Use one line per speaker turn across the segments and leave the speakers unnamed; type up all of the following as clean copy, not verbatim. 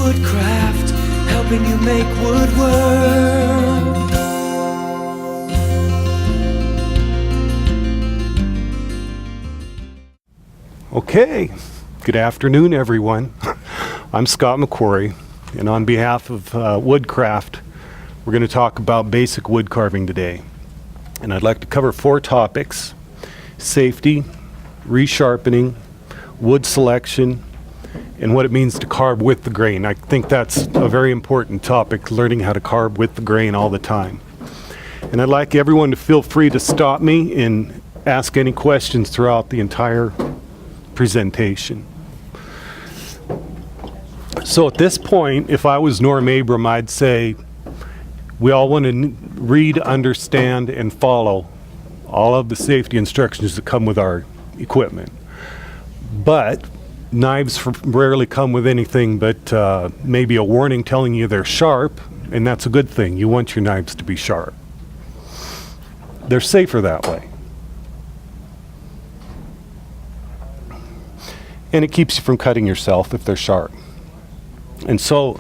Woodcraft, helping you make woodwork.
Okay, good afternoon everyone. I'm Scott McQuarrie, and on behalf of Woodcraft, we're going to talk about basic wood carving today. And I'd like to cover 4 topics: safety, resharpening, wood selection, and what it means to carve with the grain. I think that's a very important topic, learning how to carve with the grain all the time. And I'd like everyone to feel free to stop me and ask any questions throughout the entire presentation. So at this point, if I was Norm Abram, I'd say we all want to read, understand, and follow all of the safety instructions that come with our equipment. But knives rarely come with anything but maybe a warning telling you they're sharp, and that's a good thing. You want your knives to be sharp. They're safer that way. And it keeps you from cutting yourself if they're sharp. And so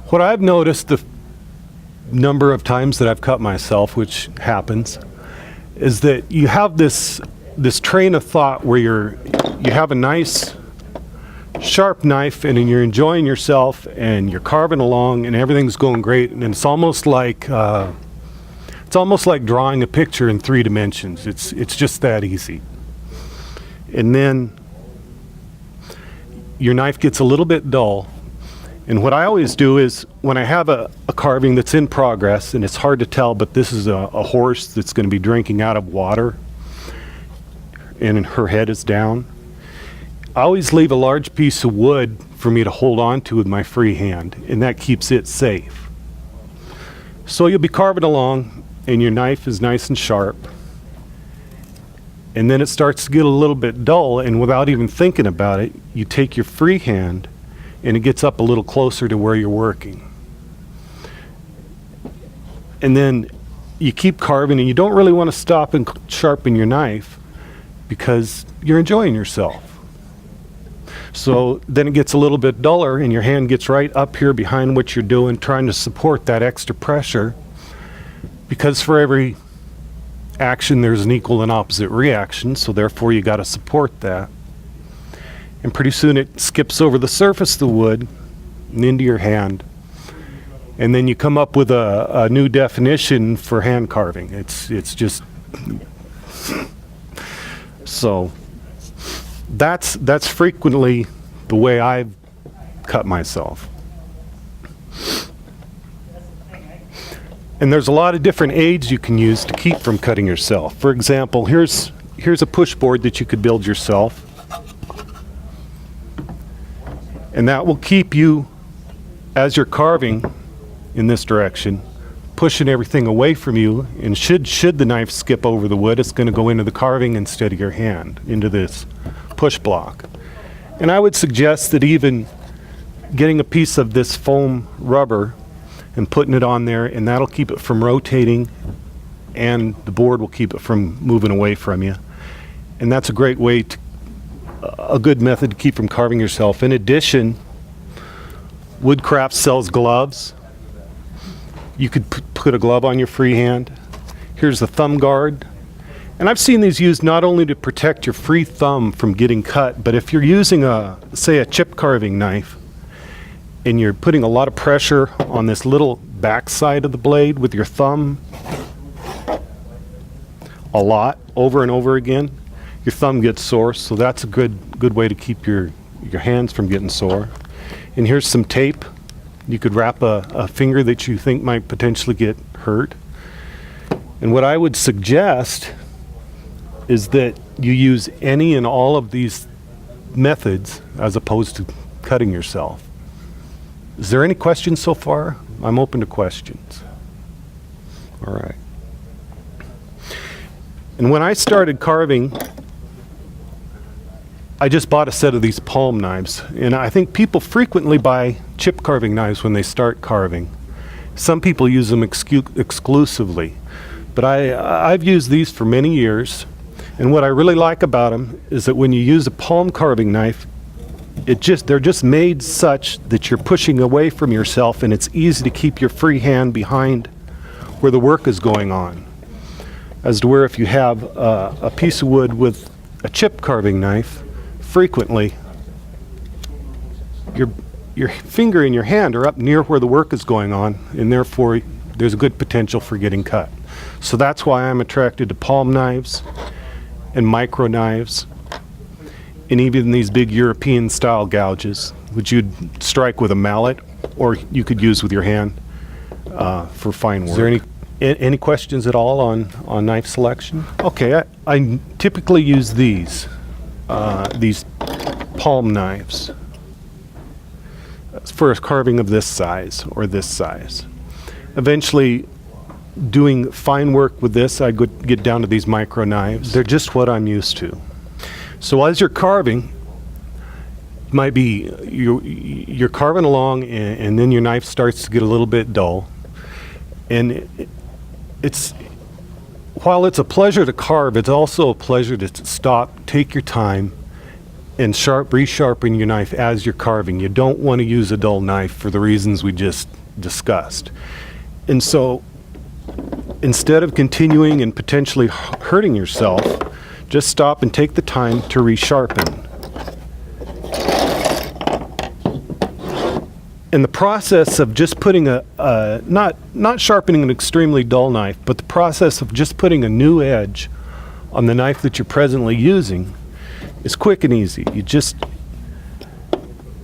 what I've noticed the number of times that I've cut myself, which happens, is that you have this train of thought where you have a nice sharp knife and you're enjoying yourself and you're carving along and everything's going great, and it's almost like drawing a picture in 3 dimensions. It's just that easy. And then your knife gets a little bit dull. And what I always do is, when I have a carving that's in progress and it's hard to tell, but this is a horse that's going to be drinking out of water and her head is down, I always leave a large piece of wood for me to hold on to with my free hand, and that keeps it safe. So you'll be carving along and your knife is nice and sharp, and then it starts to get a little bit dull, and without even thinking about it, you take your free hand and it gets up a little closer to where you're working. And then you keep carving and you don't really want to stop and sharpen your knife because you're enjoying yourself. So then it gets a little bit duller and your hand gets right up here behind what you're doing, trying to support that extra pressure, because for every action there's an equal and opposite reaction, so therefore you got to support that. And pretty soon it skips over the surface of the wood and into your hand. And then you come up with a new definition for hand carving. It's just... So that's frequently the way I've cut myself. And there's a lot of different aids you can use to keep from cutting yourself. For example, here's a push board that you could build yourself. And that will keep you, as you're carving in this direction, pushing everything away from you, and should the knife skip over the wood, it's going to go into the carving instead of your hand, into this push block. And I would suggest that even getting a piece of this foam rubber and putting it on there, and that'll keep it from rotating, and the board will keep it from moving away from you. And that's a great way to a good method to keep from carving yourself. In addition, Woodcraft sells gloves. You could put a glove on your free hand. Here's the thumb guard. And I've seen these used not only to protect your free thumb from getting cut, but if you're using say a chip carving knife and you're putting a lot of pressure on this little back side of the blade with your thumb a lot, over and over again, your thumb gets sore, so that's a good way to keep your hands from getting sore. And here's some tape. You could wrap a finger that you think might potentially get hurt. And what I would suggest is that you use any and all of these methods as opposed to cutting yourself. Is there any questions so far? I'm open to questions. All right. And when I started carving, I just bought a set of these palm knives, and I think people frequently buy chip carving knives when they start carving. Some people use them exclusively, but I've used these for many years, and what I really like about them is that when you use a palm carving knife, they're just made such that you're pushing away from yourself, and it's easy to keep your free hand behind where the work is going on. As to where if you have a piece of wood with a chip carving knife, frequently your finger and your hand are up near where the work is going on, and therefore there's a good potential for getting cut. So that's why I'm attracted to palm knives and micro knives, and even these big European style gouges, which you'd strike with a mallet or you could use with your hand for fine work. Is there any questions at all on knife selection? Okay, I typically use these palm knives for a carving of this size or this size. Eventually, doing fine work with this, I get down to these micro knives. They're just what I'm used to. So as you're carving, might be you're carving along, and then your knife starts to get a little bit dull. And while it's a pleasure to carve, it's also a pleasure to stop, take your time, and resharpen your knife as you're carving. You don't want to use a dull knife for the reasons we just discussed. And so instead of continuing and potentially hurting yourself, just stop and take the time to resharpen. In the process of just putting not sharpening an extremely dull knife, but the process of just putting a new edge on the knife that you're presently using is quick and easy.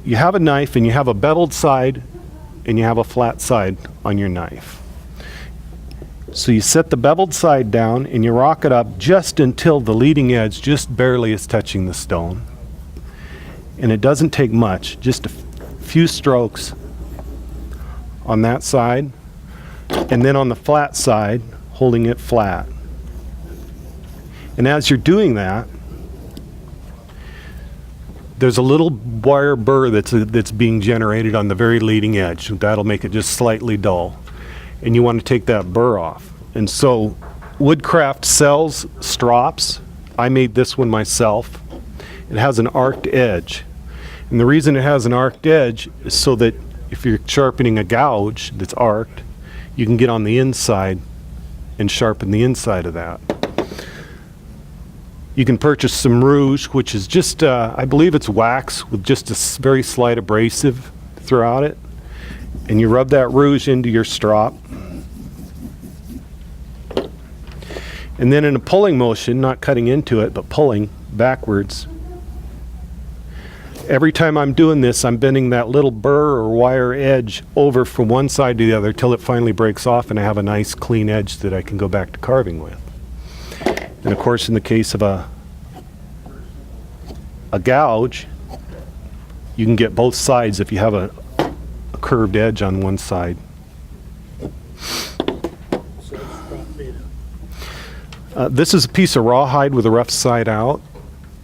You have a knife, and you have a beveled side and you have a flat side on your knife. So you set the beveled side down and you rock it up just until the leading edge just barely is touching the stone. And it doesn't take much, just a few strokes on that side, and then on the flat side, holding it flat. And as you're doing that, there's a little wire burr that's being generated on the very leading edge. That'll make it just slightly dull. And you want to take that burr off. And so Woodcraft sells strops. I made this one myself. It has an arced edge. And the reason it has an arced edge is so that if you're sharpening a gouge that's arced, you can get on the inside and sharpen the inside of that. You can purchase some rouge, which is just, I believe it's wax with just a very slight abrasive throughout it. And you rub that rouge into your strop. And then in a pulling motion, not cutting into it, but pulling backwards. Every time I'm doing this, I'm bending that little burr or wire edge over from one side to the other till it finally breaks off and I have a nice clean edge that I can go back to carving with. And of course, in the case of a gouge, you can get both sides if you have a curved edge on one side. This is a piece of rawhide with a rough side out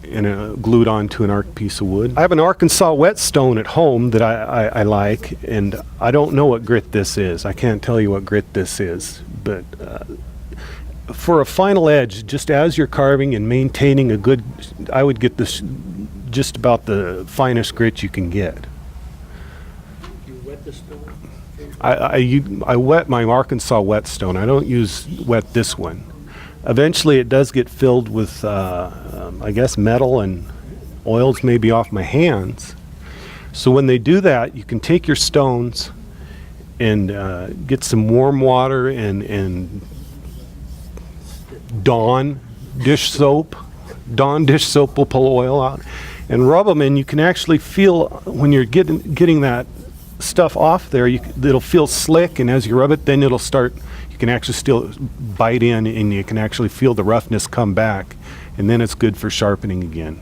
and glued onto an arced piece of wood. I have an Arkansas whetstone at home that I like, and I don't know what grit this is. I can't tell you what grit this is, but for a final edge, just as you're carving and maintaining a good, I would get this just about the finest grit you can get.
You wet the stone?
I wet my Arkansas whetstone. I don't wet this one. Eventually it does get filled with, I guess, metal and oils maybe off my hands. So when they do that, you can take your stones and get some warm water and Dawn dish soap. Dawn dish soap will pull oil out and rub them, and you can actually feel when you're getting that stuff off there, it'll feel slick, and as you rub it, then it'll start, you can actually still bite in and you can actually feel the roughness come back, and then it's good for sharpening again.